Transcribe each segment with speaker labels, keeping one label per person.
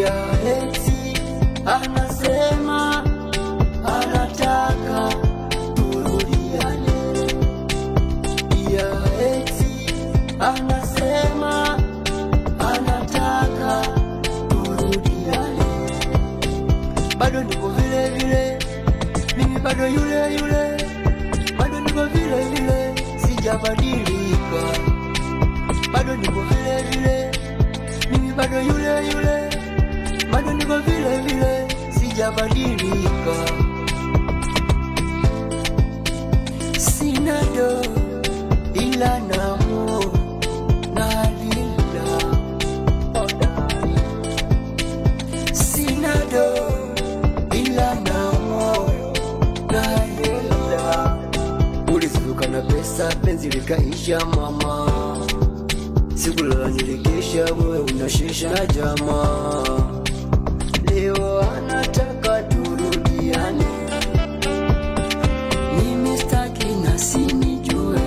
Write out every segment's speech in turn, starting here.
Speaker 1: ya eti anasema anataka turudiane, ya eti anasema anataka turudiane. Bado niko vile vile, mimi bado yule yule, bado niko vile vile, sijabadilika. Bado niko vile vile, mimi bado yule yule, bado niko vile vile, sijabadilika. Sina do ila namo na lila, sina do ila namo na lila. Ulizuka na pesa penzi likaisha mama, sikulala nilikesha wewe unashisha na jamaa. Leo anataka turudiane, mimi sitaki na sinijue.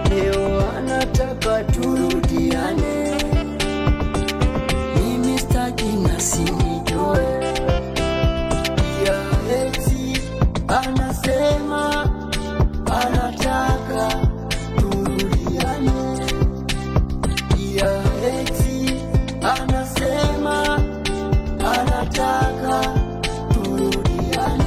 Speaker 1: Leo anataka turudiane, mimi sitaki na sinijue. Ya eti anasema anataka turudiane, ya eti anasema anataka turudiane.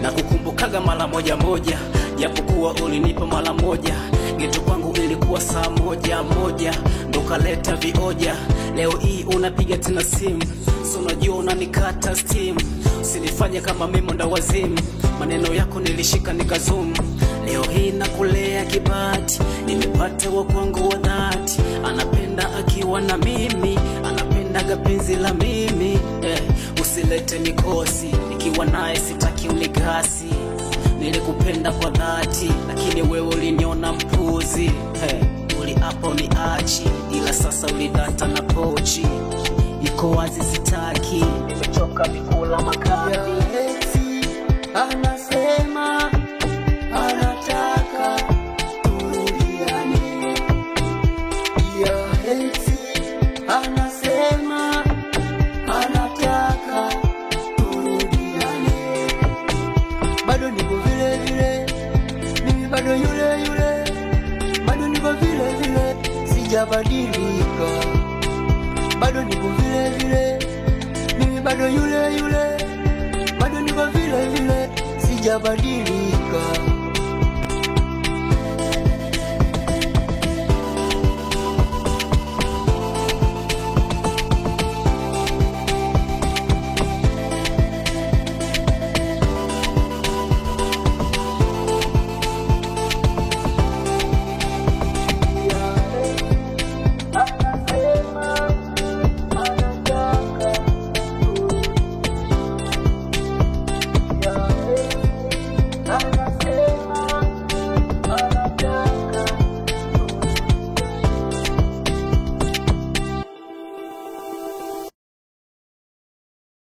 Speaker 2: Na kukumbukaga mara moja moja, japokuwa ulinipa mara moja. Geto kwangu ilikuwa saa moja moja, ndo kaleta vioja. Leo hii unapiga tena simu, so unajua unanikata steam. Usinifanye kama mimi ndo wazimu, maneno yako nilishika nikazoom. Leo hii nakulea kibati, nimepata wa kwangu wa dhati. Anapenda akiwa na mimi, anapendaga penzi la mimi. Usilete mikosi, nikiwa naye sitaki unigasi. Nilikupenda kwa dhati, lakini wewe uliniona mpuzi. Uliapa uniachi, ila sasa ulidata na pochi. Iko wazi sitaki, nimechoka mikula makapi.
Speaker 1: Ya eti anasema anataka turudiane, ya eti anasema anataka turudiane. Bado niko vile vile, mimi bado yule yule, bado niko vile vile, sijabadilika. Bado niko vile vile, mimi bado yule yule, bado niko vile vile, sijabadilika.